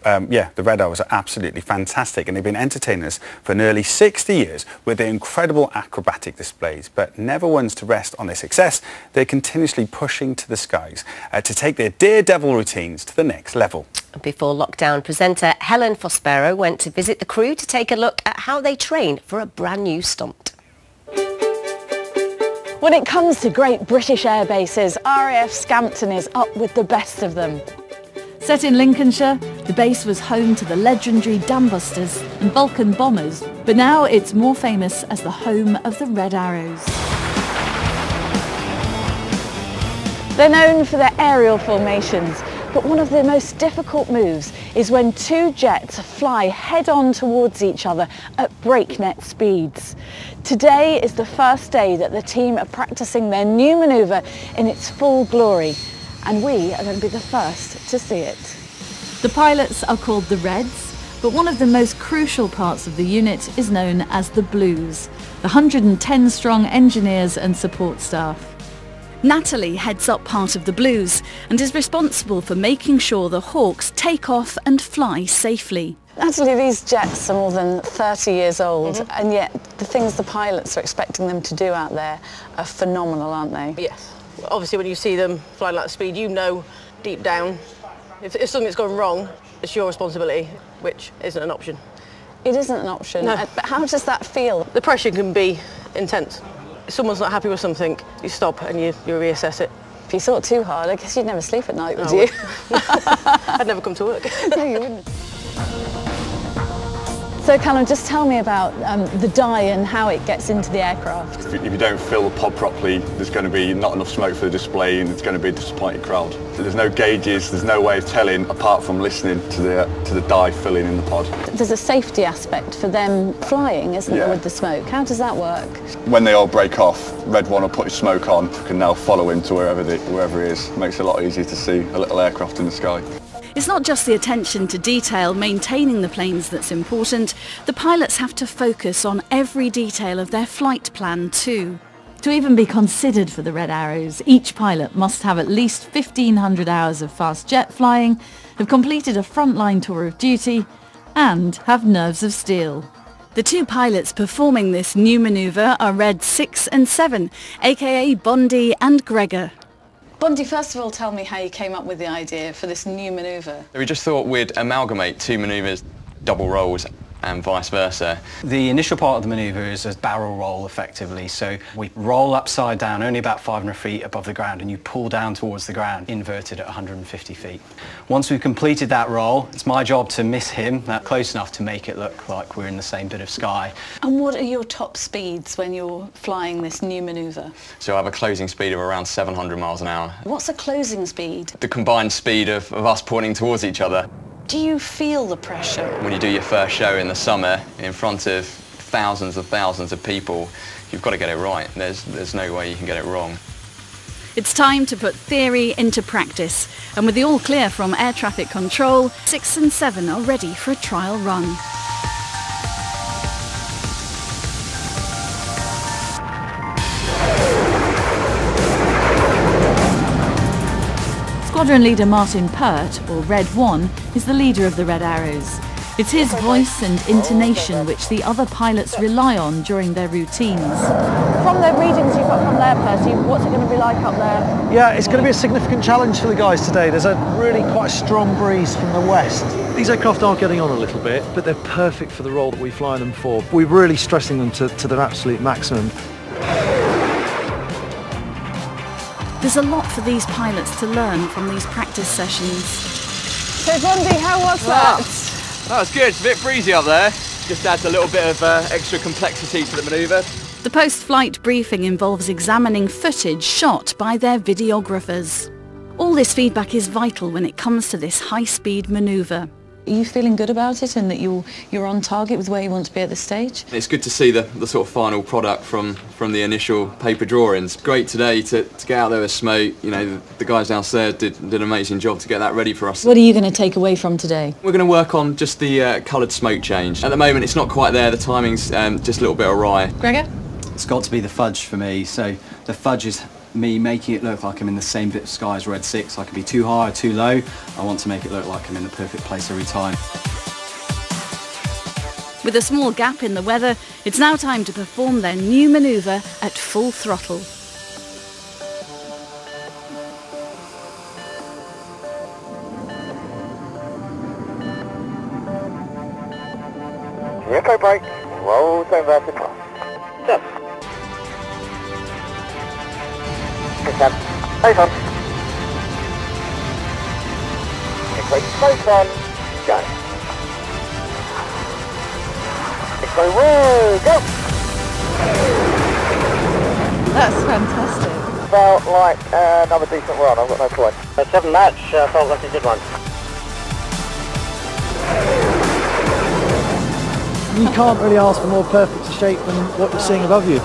Yeah, the Red Arrows are absolutely fantastic, and they've been entertaining us for nearly 60 years with their incredible acrobatic displays. But never ones to rest on their success, they're continuously pushing to the skies to take their daredevil routines to the next level. Before lockdown, presenter Helen Fospero went to visit the crew to take a look at how they train for a brand new stunt. When it comes to great British air bases, RAF Scampton is up with the best of them. Set in Lincolnshire, the base was home to the legendary Dambusters and Vulcan bombers, but now it's more famous as the home of the Red Arrows. They're known for their aerial formations, but one of their most difficult moves is when two jets fly head-on towards each other at breakneck speeds. Today is the first day that the team are practicing their new manoeuvre in its full glory, and we are going to be the first to see it. The pilots are called the Reds, but one of the most crucial parts of the unit is known as the Blues, the 110 strong engineers and support staff. Natalie heads up part of the Blues and is responsible for making sure the Hawks take off and fly safely. Natalie, these jets are more than 30 years old, and yet the things the pilots are expecting them to do out there are phenomenal, aren't they? Yes. Obviously, when you see them flying at that speed, you know deep down if something's gone wrong, it's your responsibility, which isn't an option. It isn't an option. No. But how does that feel? The pressure can be intense. If someone's not happy with something, you stop and you reassess it. If you thought too hard, I guess you'd never sleep at night, would you? I'd never come to work. No, you wouldn't. So Callum, just tell me about the dye and how it gets into the aircraft. If you don't fill the pod properly, there's going to be not enough smoke for the display and it's going to be a disappointed crowd. There's no gauges, there's no way of telling apart from listening to the dye filling in the pod. There's a safety aspect for them flying, isn't there, with the smoke? How does that work? When they all break off, Red One will put his smoke on, can now follow him to wherever he is. Makes it a lot easier to see a little aircraft in the sky. It's not just the attention to detail maintaining the planes that's important. The pilots have to focus on every detail of their flight plan too. To even be considered for the Red Arrows, each pilot must have at least 1,500 hours of fast jet flying, have completed a frontline tour of duty, and have nerves of steel. The two pilots performing this new manoeuvre are Red 6 and 7, aka Bondi and Gregor. Bondi, first of all, tell me how you came up with the idea for this new manoeuvre. We just thought we'd amalgamate two manoeuvres, double rolls and vice versa. The initial part of the manoeuvre is a barrel roll effectively, so we roll upside down only about 500 feet above the ground and you pull down towards the ground, inverted at 150 feet. Once we've completed that roll, it's my job to miss him that close enough to make it look like we're in the same bit of sky. And what are your top speeds when you're flying this new manoeuvre? So I have a closing speed of around 700 miles an hour. What's a closing speed? The combined speed of us pointing towards each other. Do you feel the pressure? When you do your first show in the summer in front of thousands of people, you've got to get it right. There's no way you can get it wrong. It's time to put theory into practice, and with the all clear from air traffic control, 6 and 7 are ready for a trial run. Squadron leader Martin Pert, or Red 1, is the leader of the Red Arrows. It's his voice and intonation which the other pilots rely on during their routines. From the readings you've got from there, Perty, what's it going to be like up there? Yeah, it's going to be a significant challenge for the guys today. There's a really quite strong breeze from the west. These aircraft are getting on a little bit, but they're perfect for the role that we fly them for. We're really stressing them to their absolute maximum. There's a lot for these pilots to learn from these practice sessions. So Bondi, how was that? That was good. It's a bit breezy up there. Just adds a little bit of extra complexity to the manoeuvre. The post-flight briefing involves examining footage shot by their videographers. All this feedback is vital when it comes to this high-speed manoeuvre. Are you feeling good about it and that you're on target with where you want to be at this stage? It's good to see the sort of final product from the initial paper drawings. Great today to get out there with smoke. You know, the guys downstairs did an amazing job to get that ready for us. What are you going to take away from today? We're going to work on just the coloured smoke change. At the moment it's not quite there, the timing's just a little bit awry. Gregor? It's got to be the fudge for me, so the fudge is me making it look like I'm in the same bit of sky as Red 6. I can be too high or too low. I want to make it look like I'm in the perfect place every time. With a small gap in the weather, it's now time to perform their new manoeuvre at full throttle. Echo brake, roll to inverted cross. Step. Step. Face on. Echo face on. Go. Echo roll. Go. That's fantastic. Felt like another decent run. I've got no point. 7 match. Felt like a good one. You can't really ask for more perfect a shape than what you're seeing above you.